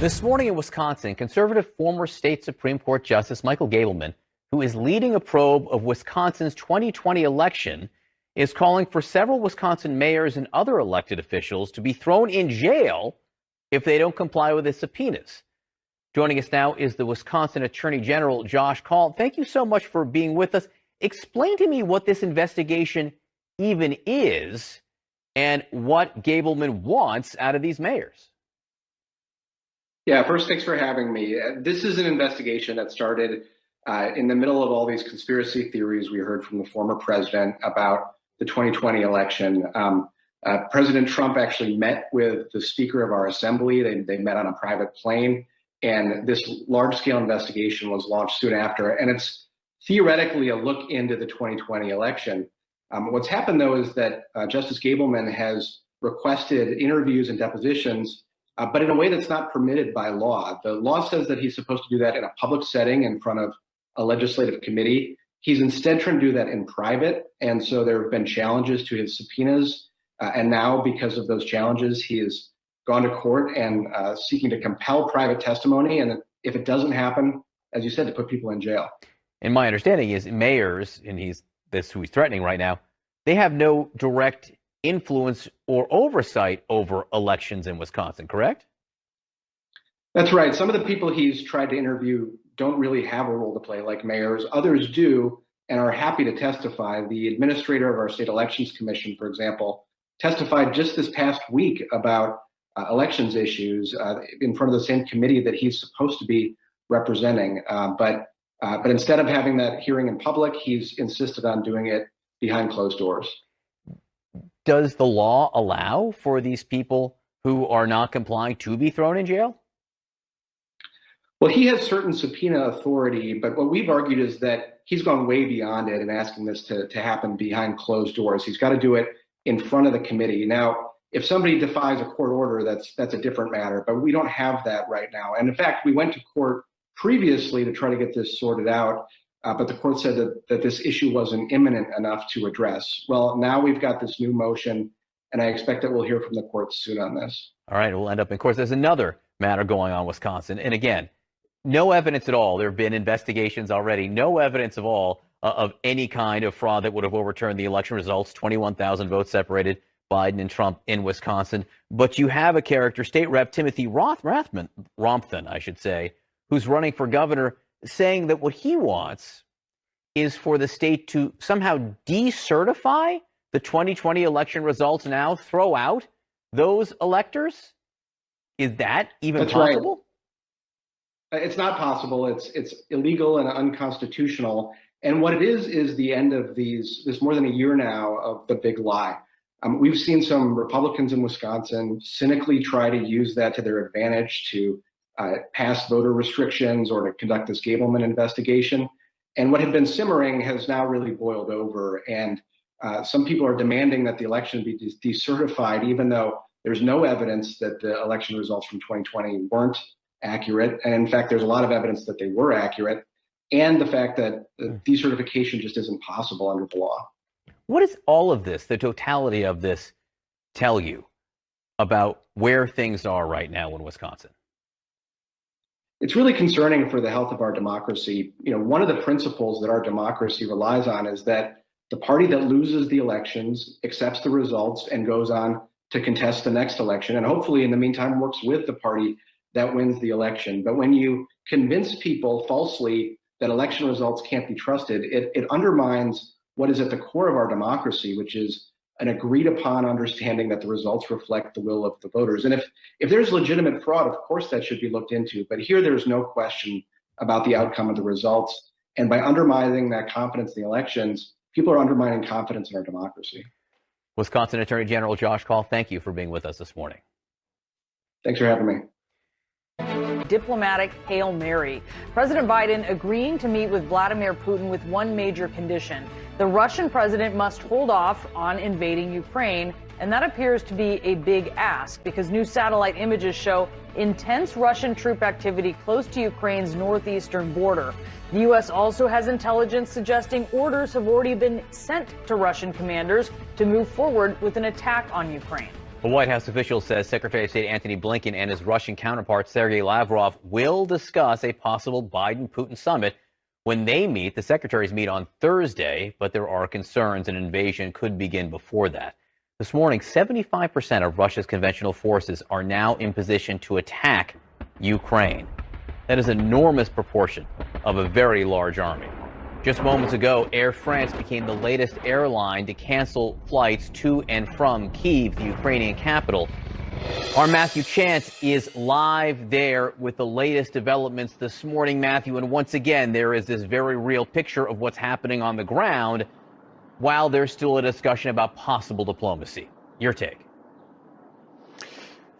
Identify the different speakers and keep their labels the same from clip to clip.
Speaker 1: This morning in Wisconsin, conservative former state Supreme Court Justice Michael Gableman, who is leading a probe of Wisconsin's 2020 election, is calling for several Wisconsin mayors and other elected officials to be thrown in jail if they don't comply with his subpoenas. Joining us now is the Wisconsin Attorney General, Josh Kaul. Thank you so much for being with us. Explain to me what this investigation even is and what Gableman wants out of these mayors.
Speaker 2: Yeah, first, thanks for having me. This is an investigation that started in the middle of all these conspiracy theories we heard from the former president about the 2020 election. President Trump actually met with the Speaker of our Assembly. They met on a private plane, and this large-scale investigation was launched soon after. And it's theoretically a look into the 2020 election. What's happened, though, is that Justice Gableman has requested interviews and depositions, but in a way that's not permitted by law. The law says that he's supposed to do that in a public setting in front of a legislative committee. He's instead trying to do that in private, and so there have been challenges to his subpoenas. And now, because of those challenges, he has gone to court and seeking to compel private testimony. And if it doesn't happen, as you said, to put people in jail.
Speaker 1: And my understanding is mayors, and that's who he's threatening right now, they have no direct influence or oversight over elections in Wisconsin, correct?
Speaker 2: That's right. Some of the people he's tried to interview don't really have a role to play like mayors. Others do and are happy to testify. The administrator of our state elections commission, for example, testified just this past week about elections issues in front of the same committee that he's supposed to be representing. But instead of having that hearing in public, he's insisted on doing it behind closed doors.
Speaker 1: Does the law allow for these people who are not complying to be thrown in jail?
Speaker 2: Well, he has certain subpoena authority, but what we've argued is that he's gone way beyond it in asking this to happen behind closed doors. He's got to do it in front of the committee. Now, if somebody defies a court order, that's a different matter, but we don't have that right now. And in fact, we went to court previously to try to get this sorted out, but the court said that this issue wasn't imminent enough to address. Well, now we've got this new motion, and I expect that we'll hear from the courts soon on this.
Speaker 1: All right, we'll end up in court. There's another matter going on in Wisconsin. And again, no evidence at all. There have been investigations already. No evidence of all of any kind of fraud that would have overturned the election results. 21,000 votes separated Biden and Trump in Wisconsin. But you have a character, State Rep Timothy Rompton, I should say, who's running for governor, saying that what he wants is for the state to somehow decertify the 2020 election results now, throw out those electors. Is that even possible?
Speaker 2: Right. It's not possible. It's illegal and unconstitutional. And what it is the end of this more than a year now of the big lie. We've seen some Republicans in Wisconsin cynically try to use that to their advantage to pass voter restrictions or to conduct this Gableman investigation. And what had been simmering has now really boiled over. And some people are demanding that the election be decertified, even though there's no evidence that the election results from 2020 weren't accurate. And in fact, there's a lot of evidence that they were accurate. And the fact that decertification just isn't possible under the law.
Speaker 1: What does all of this, the totality of this, tell you about where things are right now in Wisconsin?
Speaker 2: It's really concerning for the health of our democracy. You know, one of the principles that our democracy relies on is that the party that loses the elections accepts the results and goes on to contest the next election, and hopefully in the meantime works with the party that wins the election. But when you convince people falsely that election results can't be trusted, it undermines what is at the core of our democracy, which is an agreed upon understanding that the results reflect the will of the voters. And if there's legitimate fraud, of course that should be looked into. But here there's no question about the outcome of the results. And by undermining that confidence in the elections, people are undermining confidence in our democracy.
Speaker 1: Wisconsin Attorney General Josh Kaul, thank you for being with us this morning.
Speaker 2: Thanks for having me.
Speaker 3: Diplomatic Hail Mary. President Biden agreeing to meet with Vladimir Putin with one major condition. The Russian president must hold off on invading Ukraine, and that appears to be a big ask because new satellite images show intense Russian troop activity close to Ukraine's northeastern border. The U.S. also has intelligence suggesting orders have already been sent to Russian commanders to move forward with an attack on Ukraine.
Speaker 1: A White House official says Secretary of State Antony Blinken and his Russian counterpart Sergei Lavrov will discuss a possible Biden-Putin summit when they meet. The secretaries meet on Thursday, but there are concerns an invasion could begin before that. This morning, 75% of Russia's conventional forces are now in position to attack Ukraine. That is an enormous proportion of a very large army. Just moments ago, Air France became the latest airline to cancel flights to and from Kyiv, the Ukrainian capital. Our Matthew Chance is live there with the latest developments this morning, Matthew. And once again, there is this very real picture of what's happening on the ground while there's still a discussion about possible diplomacy. Your take.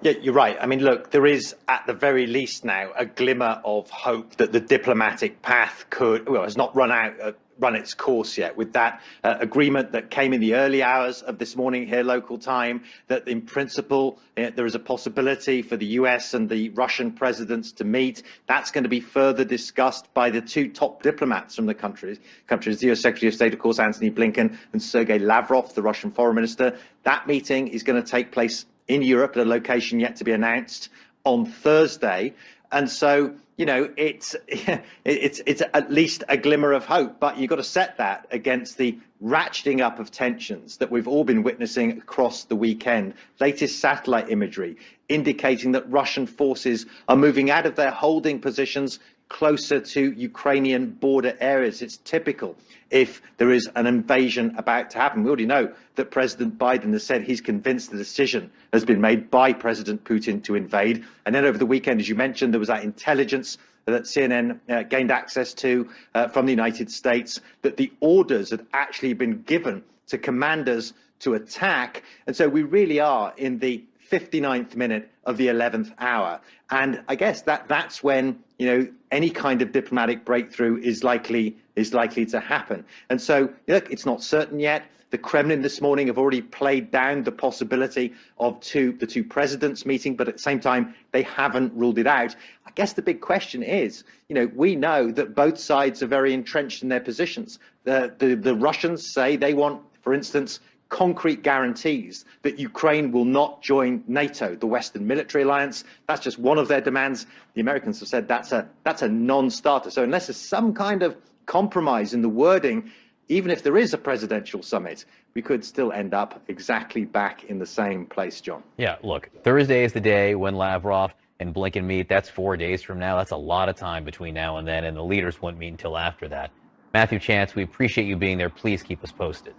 Speaker 4: Yeah, you're right. I mean, look, there is at the very least now a glimmer of hope that the diplomatic path has not run its course yet, with that agreement that came in the early hours of this morning here local time, that in principle there is a possibility for the US and the Russian presidents to meet. That's going to be further discussed by the two top diplomats from the countries, the US Secretary of State, of course, Antony Blinken, and Sergei Lavrov, the Russian foreign minister. That meeting is going to take place in Europe at a location yet to be announced on Thursday. And so, you know, it's at least a glimmer of hope, but you've got to set that against the ratcheting up of tensions that we've all been witnessing across the weekend. Latest satellite imagery indicating that Russian forces are moving out of their holding positions closer to Ukrainian border areas. It's typical if there is an invasion about to happen. We already know that President Biden has said he's convinced the decision has been made by President Putin to invade. And then over the weekend, as you mentioned, there was that intelligence that CNN gained access to from the United States, that the orders had actually been given to commanders to attack. And so we really are in the 59th minute of the 11th hour. And I guess that's when, you know, any kind of diplomatic breakthrough is likely to happen. And so, look, it's not certain yet. The Kremlin this morning have already played down the possibility of the two presidents meeting, but at the same time, they haven't ruled it out. I guess the big question is, you know, we know that both sides are very entrenched in their positions. The Russians say they want, for instance, concrete guarantees that Ukraine will not join NATO, the Western military alliance. That's just one of their demands. The Americans have said that's a non-starter. So unless there's some kind of compromise in the wording, even if there is a presidential summit, we could still end up exactly back in the same place, John.
Speaker 1: Yeah, look, Thursday is the day when Lavrov and Blinken meet. That's 4 days from now. That's a lot of time between now and then, and the leaders won't meet until after that. Matthew Chance, we appreciate you being there. Please keep us posted.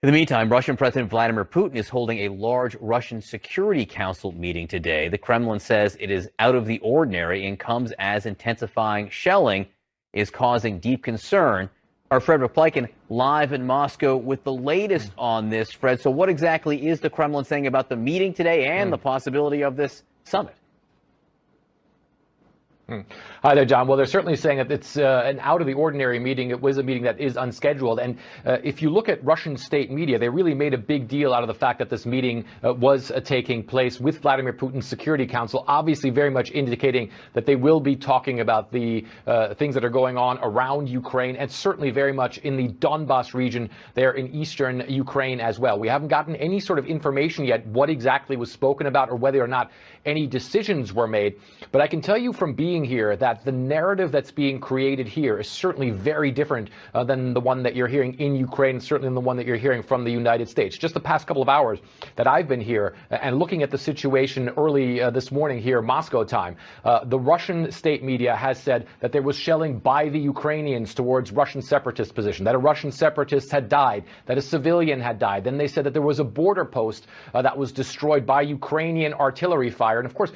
Speaker 1: In the meantime, Russian President Vladimir Putin is holding a large Russian Security Council meeting today. The Kremlin says it is out of the ordinary and comes as intensifying shelling is causing deep concern. Our Fred Replykin live in Moscow with the latest on this. Fred, so what exactly is the Kremlin saying about the meeting today and the possibility of this summit?
Speaker 5: Hi there, John. Well, they're certainly saying that it's an out-of-the-ordinary meeting. It was a meeting that is unscheduled. And if you look at Russian state media, they really made a big deal out of the fact that this meeting was taking place with Vladimir Putin's Security Council, obviously very much indicating that they will be talking about the things that are going on around Ukraine, and certainly very much in the Donbas region there in eastern Ukraine as well. We haven't gotten any sort of information yet what exactly was spoken about or whether or not any decisions were made. But I can tell you from being here that the narrative that's being created here is certainly very different than the one that you're hearing in Ukraine, certainly than the one that you're hearing from the United States. Just the past couple of hours that I've been here and looking at the situation early this morning here, Moscow time, the Russian state media has said that there was shelling by the Ukrainians towards Russian separatist position, that a Russian separatist had died, that a civilian had died. Then they said that there was a border post that was destroyed by Ukrainian artillery fire. And of course,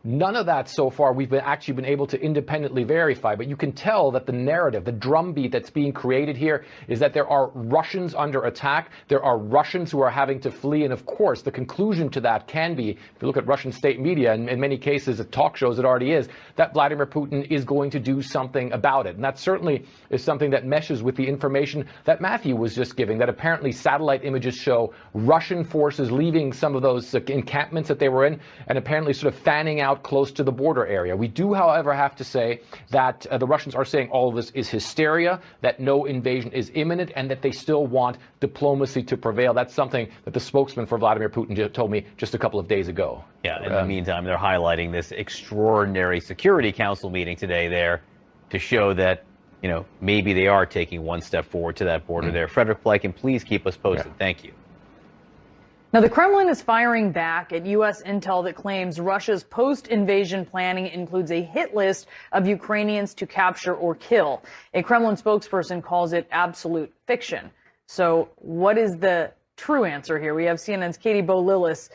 Speaker 5: none of that so far we've actually been able to independently verify, but you can tell that the narrative, the drumbeat that's being created here is that there are Russians under attack, there are Russians who are having to flee, and of course the conclusion to that can be, if you look at Russian state media, and in many cases at talk shows it already is, that Vladimir Putin is going to do something about it. And that certainly is something that meshes with the information that Matthew was just giving, that apparently satellite images show Russian forces leaving some of those encampments that they were in and apparently sort of fanning out out close to the border area. We do, however, have to say that the Russians are saying all of this is hysteria, that no invasion is imminent, and that they still want diplomacy to prevail. That's something that the spokesman for Vladimir Putin told me just a couple of days ago.
Speaker 1: Yeah, in the meantime, they're highlighting this extraordinary Security Council meeting today there to show that, you know, maybe they are taking one step forward to that border there. Frederick Bleiken, please keep us posted. Thank you.
Speaker 3: Now, the Kremlin is firing back at U.S. intel that claims Russia's post-invasion planning includes a hit list of Ukrainians to capture or kill. A Kremlin spokesperson calls it absolute fiction. So what is the true answer here? We have CNN's Katie Bo-Lillis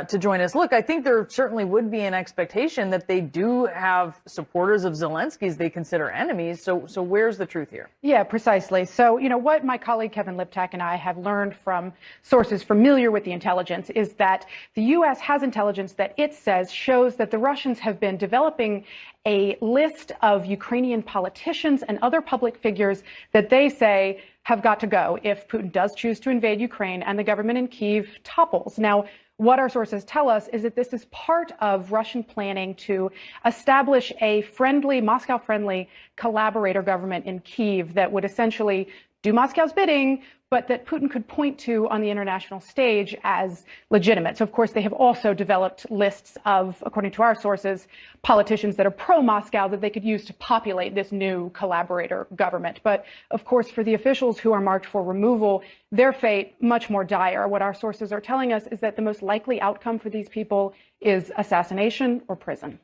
Speaker 3: to join us. Look, I think there certainly would be an expectation that they do have supporters of Zelensky's they consider enemies. So where's the truth here?
Speaker 6: Yeah, precisely. So, you know, what my colleague Kevin Liptak and I have learned from sources familiar with the intelligence is that the U.S. has intelligence that it says shows that the Russians have been developing a list of Ukrainian politicians and other public figures that they say have got to go if Putin does choose to invade Ukraine and the government in Kyiv topples. Now, what our sources tell us is that this is part of Russian planning to establish a friendly, Moscow-friendly collaborator government in Kyiv that would essentially do Moscow's bidding, but that Putin could point to on the international stage as legitimate. So, of course, they have also developed lists of, according to our sources, politicians that are pro-Moscow that they could use to populate this new collaborator government. But, of course, for the officials who are marked for removal, their fate much more dire. What our sources are telling us is that the most likely outcome for these people is assassination or prison.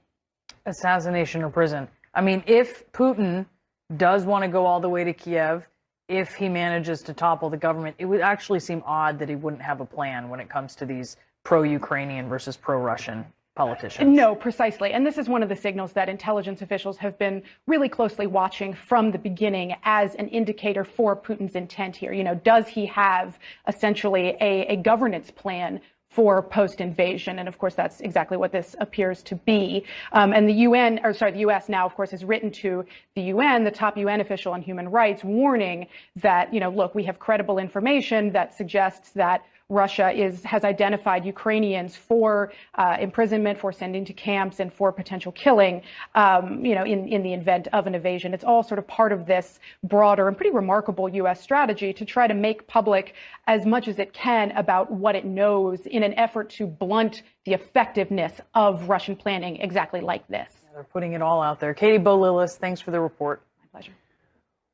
Speaker 3: Assassination or prison. I mean, if Putin does want to go all the way to Kiev, if he manages to topple the government, it would actually seem odd that he wouldn't have a plan when it comes to these pro-Ukrainian versus pro-Russian politicians.
Speaker 6: No, precisely. And this is one of the signals that intelligence officials have been really closely watching from the beginning as an indicator for Putin's intent here. You know, does he have essentially a governance plan for post-invasion? And of course, that's exactly what this appears to be. And the U.S. now, of course, has written to the UN, the top UN official on human rights, warning that, you know, look, we have credible information that suggests that Russia has identified Ukrainians for imprisonment, for sending to camps, and for potential killing, you know, in the event of an invasion. It's all sort of part of this broader and pretty remarkable U.S. strategy to try to make public as much as it can about what it knows in an effort to blunt the effectiveness of Russian planning exactly like this.
Speaker 3: Yeah, they're putting it all out there. Katie Bo-Lillis, thanks for the report.
Speaker 6: My pleasure.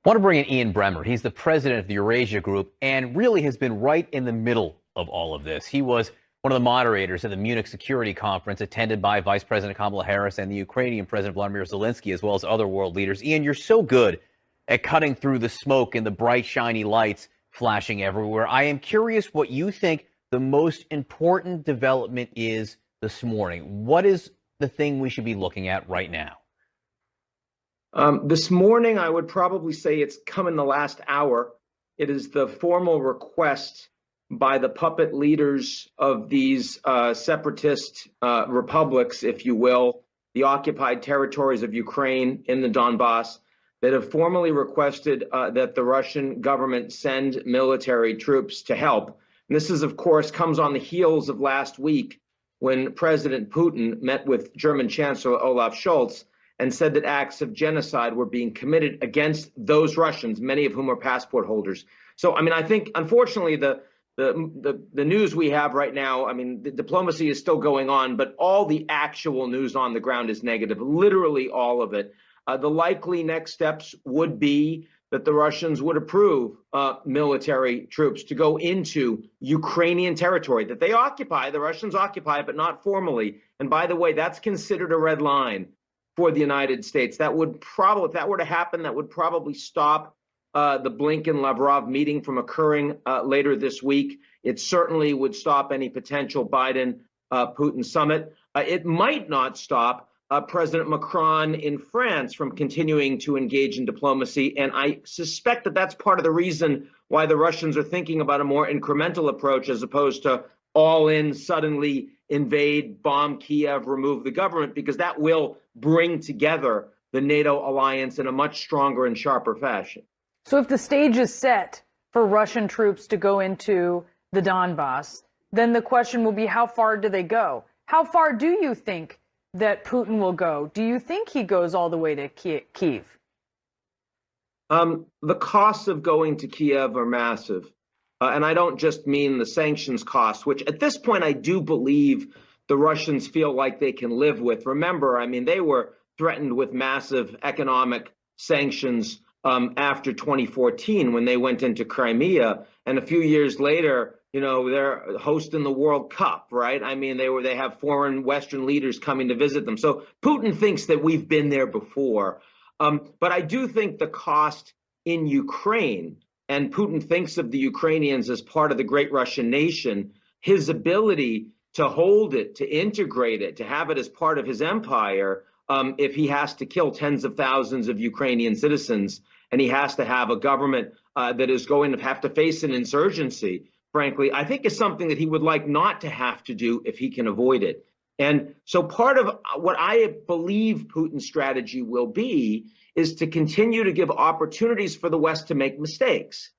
Speaker 1: I want to bring in Ian Bremmer. He's the president of the Eurasia Group and really has been right in the middle of all of this. He was one of the moderators at the Munich Security Conference attended by Vice President Kamala Harris and the Ukrainian President Vladimir Zelensky, as well as other world leaders. Ian, you're so good at cutting through the smoke and the bright, shiny lights flashing everywhere. I am curious what you think the most important development is this morning. What is the thing we should be looking at right now?
Speaker 7: This morning, I would probably say it's come in the last hour. It is the formal request by the puppet leaders of these separatist republics, if you will, the occupied territories of Ukraine in the Donbass, that have formally requested that the Russian government send military troops to help. And this is, of course, comes on the heels of last week when President Putin met with German Chancellor Olaf Scholz and said that acts of genocide were being committed against those Russians, many of whom are passport holders. So, I mean, I think, unfortunately, the news we have right now, I mean, the diplomacy is still going on, but all the actual news on the ground is negative, literally all of it. The likely next steps would be that the Russians would approve military troops to go into Ukrainian territory that they occupy, the Russians occupy, but not formally. And by the way, that's considered a red line for the United States. That would probably, if that were to happen, that would probably stop the Blinken-Lavrov meeting from occurring later this week. It certainly would stop any potential Biden-Putin summit. It might not stop President Macron in France from continuing to engage in diplomacy. And I suspect that that's part of the reason why the Russians are thinking about a more incremental approach as opposed to all in, suddenly invade, bomb Kiev, remove the government, because that will bring together the NATO alliance in a much stronger and sharper fashion.
Speaker 3: So if the stage is set for Russian troops to go into the Donbass, then the question will be, how far do they go? How far do you think that Putin will go? Do you think he goes all the way to Kyiv?
Speaker 7: The costs of going to Kiev are massive. And I don't just mean the sanctions costs, which at this point I do believe the Russians feel like they can live with. Remember, I mean, they were threatened with massive economic sanctions after 2014 when they went into Crimea. And a few years later, you know, they're hosting the World Cup, right? I mean, they have foreign Western leaders coming to visit them. So Putin thinks that we've been there before. But I do think the cost in Ukraine, and Putin thinks of the Ukrainians as part of the great Russian nation, his ability to hold it, to integrate it, to have it as part of his empire, if he has to kill tens of thousands of Ukrainian citizens, and he has to have a government that is going to have to face an insurgency, frankly, I think is something that he would like not to have to do if he can avoid it. And so part of what I believe Putin's strategy will be is to continue to give opportunities for the West to make mistakes.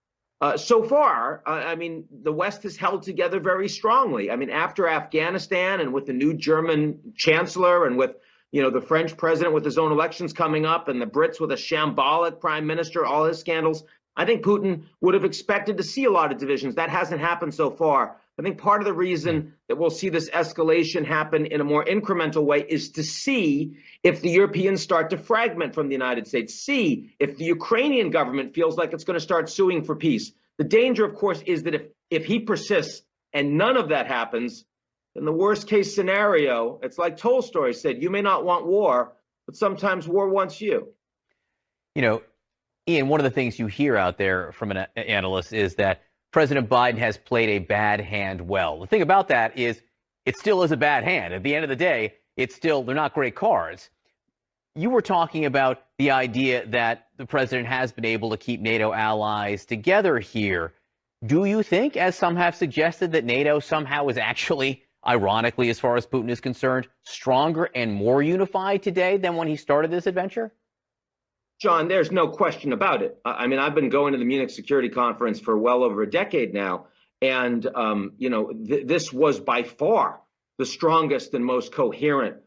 Speaker 7: So far, I mean, the West has held together very strongly. I mean, after Afghanistan and with the new German chancellor and with, you know, the French president with his own elections coming up and the Brits with a shambolic prime minister, all his scandals, I think Putin would have expected to see a lot of divisions. That hasn't happened so far. I think part of the reason that we'll see this escalation happen in a more incremental way is to see if the Europeans start to fragment from the United States, see if the Ukrainian government feels like it's going to start suing for peace. The danger, of course, is that if he persists and none of that happens, then the worst case scenario, it's like Tolstoy said, you may not want war, but sometimes war wants you.
Speaker 1: You know, Ian, one of the things you hear out there from an analyst is that President Biden has played a bad hand well. The thing about that is it still is a bad hand. At the end of the day, they're not great cards. You were talking about the idea that the president has been able to keep NATO allies together here. Do you think, as some have suggested, that NATO somehow is actually, ironically, as far as Putin is concerned, stronger and more unified today than when he started this adventure?
Speaker 7: John, there's no question about it. I mean, I've been going to the Munich Security Conference for well over a decade now. And, you know, this was by far the strongest and most coherent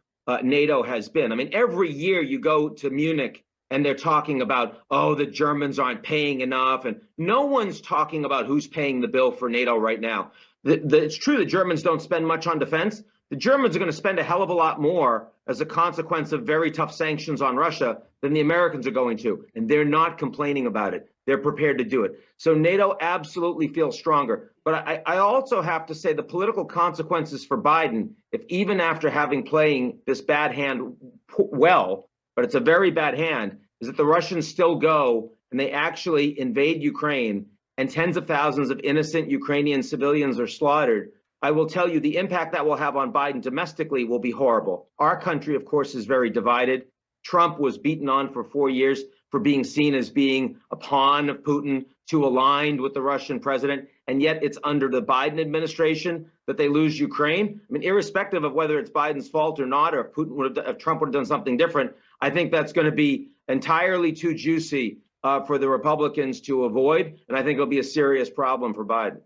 Speaker 7: NATO has been. I mean, every year you go to Munich and they're talking about, oh, the Germans aren't paying enough. And no one's talking about who's paying the bill for NATO right now. It's true the Germans don't spend much on defense. The Germans are going to spend a hell of a lot more as a consequence of very tough sanctions on Russia than the Americans are going to. And they're not complaining about it. They're prepared to do it. So NATO absolutely feels stronger. But I also have to say the political consequences for Biden, if even after having playing this bad hand well, but it's a very bad hand, is that the Russians still go and they actually invade Ukraine and tens of thousands of innocent Ukrainian civilians are slaughtered. I will tell you the impact that will have on Biden domestically will be horrible. Our country, of course, is very divided. Trump was beaten on for 4 years for being seen as being a pawn of Putin, too aligned with the Russian president. And yet it's under the Biden administration that they lose Ukraine. I mean, irrespective of whether it's Biden's fault or not, or if Trump would have done something different, I think that's going to be entirely too juicy for the Republicans to avoid. And I think it'll be a serious problem for Biden.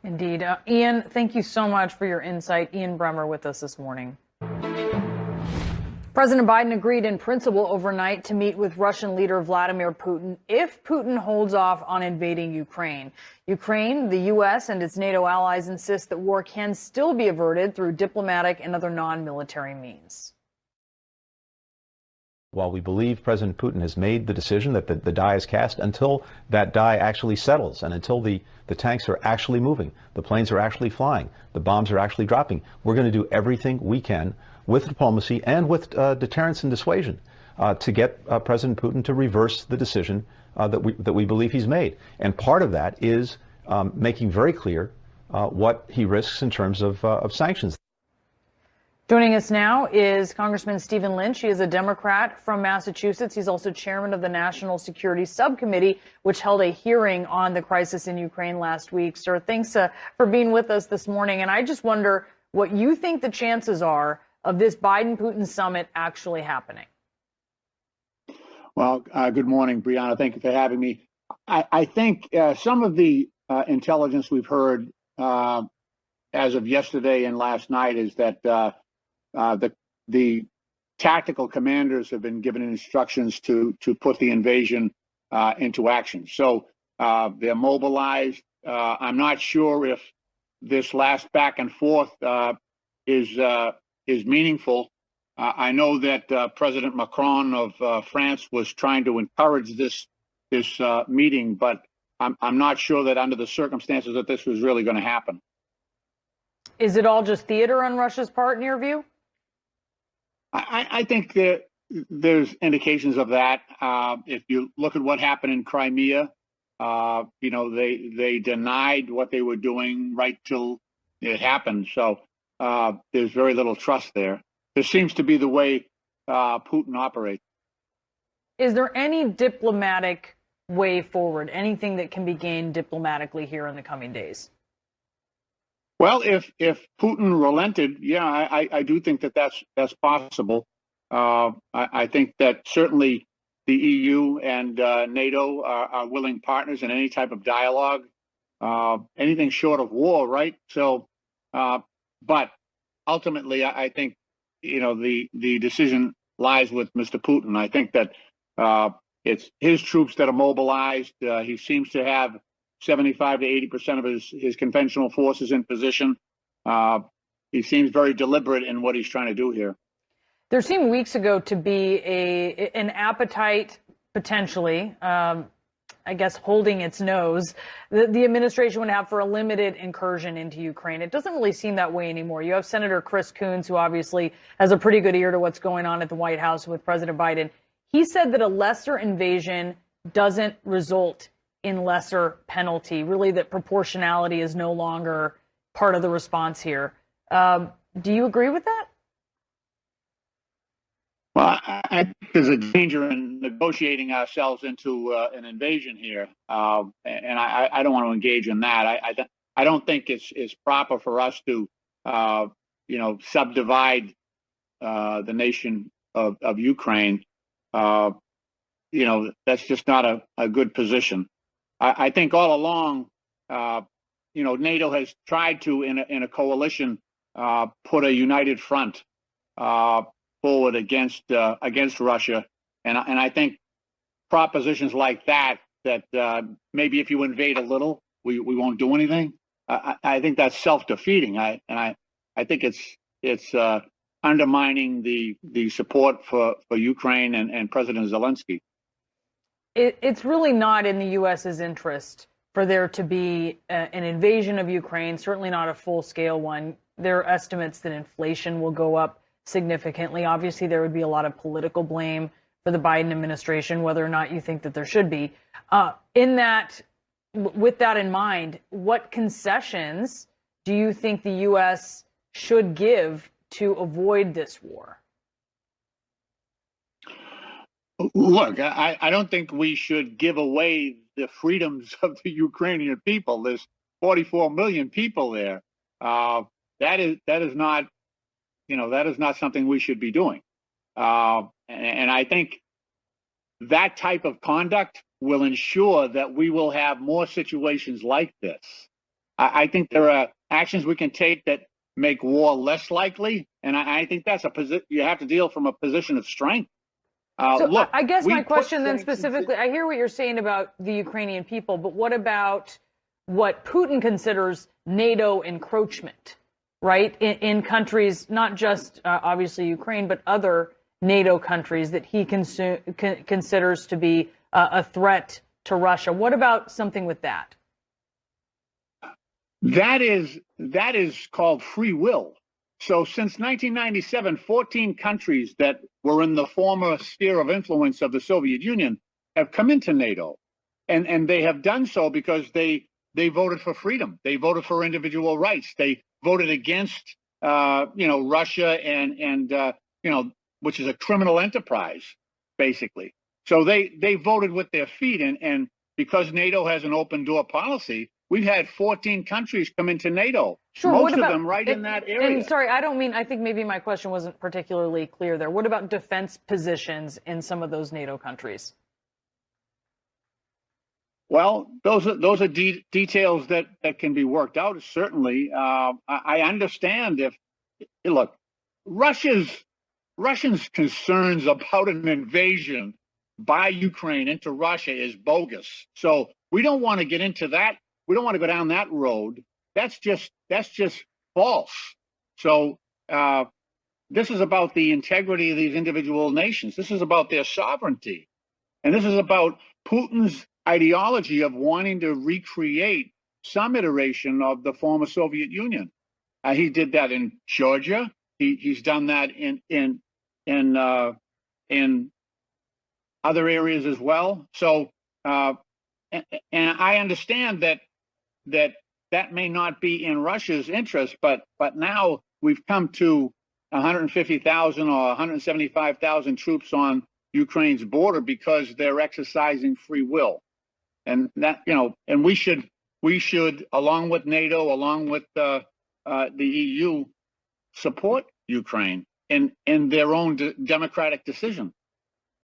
Speaker 3: Indeed. Ian, thank you so much for your insight. Ian Bremmer with us this morning. President Biden agreed in principle overnight to meet with Russian leader Vladimir Putin if Putin holds off on invading Ukraine. Ukraine, the U.S., and its NATO allies insist that war can still be averted through diplomatic and other non-military means.
Speaker 8: While we believe President Putin has made the decision that the die is cast, until that die actually settles and until the tanks are actually moving, the planes are actually flying, the bombs are actually dropping, we're going to do everything we can with diplomacy and with deterrence and dissuasion to get President Putin to reverse the decision that we believe he's made. And part of that is making very clear what he risks in terms of sanctions.
Speaker 3: Joining us now is Congressman Stephen Lynch. He is a Democrat from Massachusetts. He's also chairman of the National Security Subcommittee, which held a hearing on the crisis in Ukraine last week. Sir, thanks for being with us this morning. And I just wonder what you think the chances are of this Biden-Putin summit actually happening.
Speaker 9: Well, good morning, Brianna. Thank you for having me. I think some of the intelligence we've heard as of yesterday and last night is that the the tactical commanders have been given instructions to put the invasion into action. So they're mobilized. I'm not sure if this last back and forth is meaningful. I know that President Macron of France was trying to encourage this meeting, but I'm not sure that under the circumstances that this was really going to happen.
Speaker 3: Is it all just theater on Russia's part, in your view?
Speaker 9: I think that there's indications of that. If you look at what happened in Crimea, they denied what they were doing right till it happened. So there's very little trust there. This seems to be the way Putin operates.
Speaker 3: Is there any diplomatic way forward, anything that can be gained diplomatically here in the coming days?
Speaker 9: Well, if Putin relented, yeah, I do think that that's possible. I think that certainly the EU and NATO are willing partners in any type of dialogue, anything short of war, right? So, but ultimately, I think the decision lies with Mr. Putin. I think that it's his troops that are mobilized. He seems to have 75 to 80% of his conventional forces in position. He seems very deliberate in what he's trying to do here.
Speaker 3: There seemed weeks ago to be an appetite, potentially, I guess, holding its nose, the administration would have for a limited incursion into Ukraine. It doesn't really seem that way anymore. You have Senator Chris Coons, who obviously has a pretty good ear to what's going on at the White House with President Biden. He said that a lesser invasion doesn't result in lesser penalty, really that proportionality is no longer part of the response here. Do you agree with that?
Speaker 9: Well, I think there's a danger in negotiating ourselves into an invasion here, and I don't want to engage in that. I don't think it's proper for us to, subdivide the nation of Ukraine. That's just not a good position. I think all along, NATO has tried to, in a coalition, put a united front forward against Russia, and I think propositions like that maybe if you invade a little, we won't do anything. I think that's self-defeating. I think it's undermining the support for Ukraine and President Zelensky.
Speaker 3: It's really not in the U.S.'s interest for there to be an invasion of Ukraine, certainly not a full-scale one. There are estimates that inflation will go up significantly. Obviously, there would be a lot of political blame for the Biden administration, whether or not you think that there should be. With that in mind, what concessions do you think the U.S. should give to avoid this war?
Speaker 9: Look, I don't think we should give away the freedoms of the Ukrainian people. There's 44 million people there. That is not something we should be doing. And I think that type of conduct will ensure that we will have more situations like this. I think there are actions we can take that make war less likely, and I think that's you have to deal from a position of strength.
Speaker 3: Look, I guess my question then specifically, I hear what you're saying about the Ukrainian people, but what about what Putin considers NATO encroachment, right? In countries, not just obviously Ukraine, but other NATO countries that he considers to be a threat to Russia. What about something with that?
Speaker 9: That is called free will. So since 1997, 14 countries that were in the former sphere of influence of the Soviet Union have come into NATO. And they have done so because they voted for freedom. They voted for individual rights. They voted against, Russia and which is a criminal enterprise, basically. So they voted with their feet. And because NATO has an open door policy, we've had 14 countries come into NATO.
Speaker 3: Sure.
Speaker 9: Most of them right in that area.
Speaker 3: And sorry, I think maybe my question wasn't particularly clear there. What about defense positions in some of those NATO countries?
Speaker 9: Well, those are details that can be worked out, certainly. I understand look, Russia's Russians' concerns about an invasion by Ukraine into Russia is bogus. So we don't want to get into that. We don't want to go down that road. That's just false. So this is about the integrity of these individual nations. This is about their sovereignty. And this is about Putin's ideology of wanting to recreate some iteration of the former Soviet Union. He did that in Georgia. He's done that in other areas as well. So, and I understand that may not be in Russia's interest, but now we've come to 150,000 or 175,000 troops on Ukraine's border because they're exercising free will, and that and we should, along with NATO, along with the EU, support Ukraine in their own democratic decision.